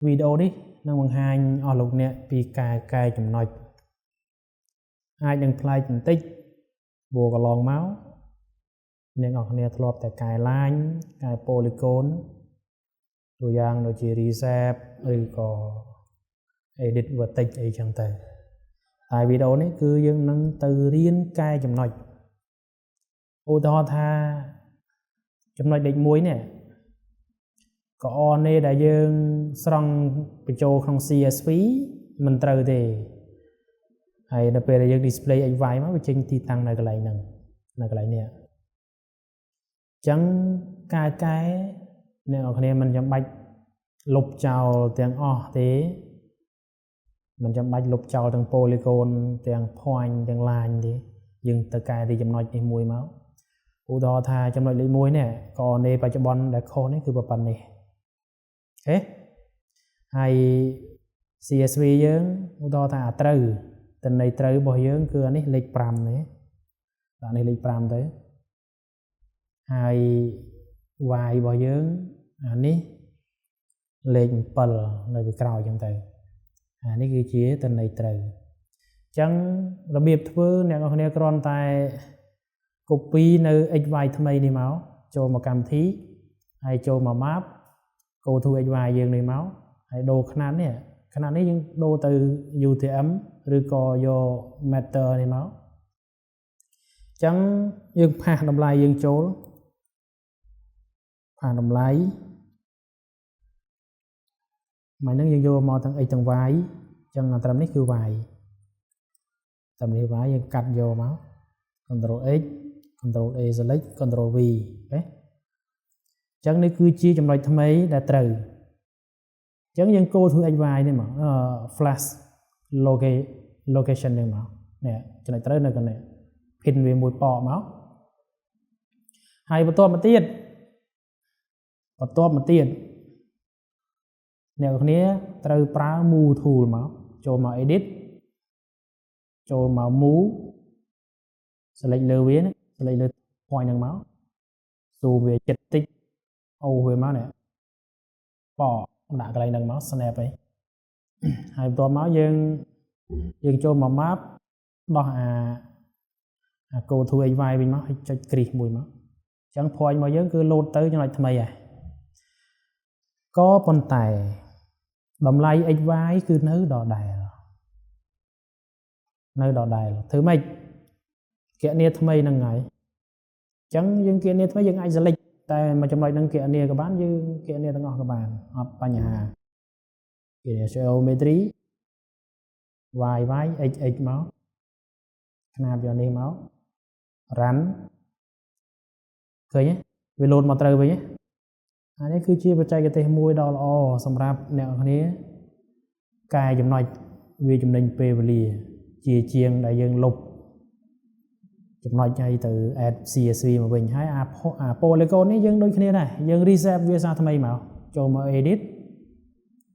video đi năng bằng hai ở lục nè pi cài chấm nói hai đừng play chấm tích bùa cái lon máu nên ở nè thọpแต่cài line cài polygon ตัวอย่างដូចជា reset ឬក៏ edit vertex អីចឹងទៅហើយវីដេអូនេះគឺយើងនឹងទៅរៀនកែចំណុចឧទាហរណ៍ថាចំណុចលេខ1នេះក៏ coordinate ដែលយើងស្រង់បញ្ចូលក្នុង CSV មិនត្រូវទេហើយដល់ពេលដែលយើង display xy មកវាចេញទីតាំងនៅកន្លែងហ្នឹងនៅកន្លែងនេះអញ្ចឹងការកែអ្នកនរគ្នាមិនចាំបាច់លុបចោលទាំងអស់ទេមិនចាំបាច់លុបចោលទាំង polygon ទាំង point ទាំង line ទេយើងទៅកែទីចំណុចនេះមួយមកឧទាហរណ៍ថាចំណុចលេខ1នេះក៏នៃបច្ចុប្បន្នដែលខុសនេះគឺប៉ុណ្ណេះអូខេហើយ CSV យើងឧទាហរណ៍ថាត្រូវតន័យត្រូវរបស់យើងគឺអានេះលេខ5នេះដាក់នេះលេខ5ទៅហើយ y របស់យើងអានេះលេខ7នៅពីក្រោយអញ្ចឹងទៅអានេះគឺជាតន័យត្រូវអញ្ចឹងរបៀបធ្វើអ្នកនរគ្នាគ្រាន់តែ copy នៅ xy ថ្មីនេះមកចូលមកកម្មវិធីហើយចូលមក map go to xy យើងនេះមកហើយដូរຂະຫນາດនេះយើងដូរទៅ UTM ឬក៏យក meter នេះមកអញ្ចឹងយើងផាសតម្លៃយើងចូលផាសតម្លៃមកហ្នឹងយើងយកមកទាំង x ទាំង y អញ្ចឹងត្រឹមនេះគឺ y ត្រឹមនេះ y យើងកាត់យកមក control x control a select control v អូខេអញ្ចឹងនេះគឺជាចំណុចថ្មីដែលត្រូវអញ្ចឹងយើង go to xy នេះមកflash location នេះមកនេះចំណុចត្រូវនៅកន្លែង pin វាមួយប៉មកហើយបន្ទាប់មកទៀតអ្នកនរគ្នាត្រូវប្រើ move tool មកចូលមក edit ចូលមក move select លើវា select លើ point ហ្នឹងមក zoom វាចិត្តតិចអូវាមកនេះប៉ដាក់កន្លែងហ្នឹងមក snap ឯងហើយបន្ទាប់មកយើងចូលមក map ដោះអា go to xy វិញមកហើយចុច crease មួយមកអញ្ចឹង point របស់យើងគឺ load ទៅចំណុចថ្មីហើយក៏ប៉ុន្តែតម្លៃ xy គឺនៅដដែលធ្វើម៉េចគណនាថ្មីហ្នឹងហើយអញ្ចឹងយើងគណនាថ្មីយើងអាច select តែមួយចំណុចហ្នឹងគណនាក៏បានយើងគណនាទាំងអស់ក៏បានអត់បញ្ហាគណនា geometry y x មកຂະຫນາດយកនេះមក run ឃើញទេវា load មកត្រូវវិញទេអានេះគឺជាបច្ចេកទេសមួយដ៏ល្អសម្រាប់អ្នកនរគ្នាកែចំណុចវាចំណេញពេលវេលាជាជាងដែលយើងលុបចំណុចឲ្យទៅ add CSV មកវិញហើយអា polygon នេះយើងដូចគ្នាដែរយើង reset វាសារថ្មីមកចូលមក edit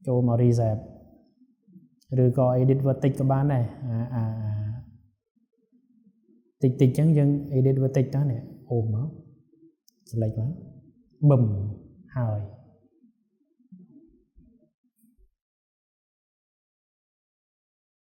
ចូលមក reset ឬក៏ edit vertex ក៏បានដែរតិចចឹងយើង edit vertex ទៅនេះអូមក select មកបឹមហើយ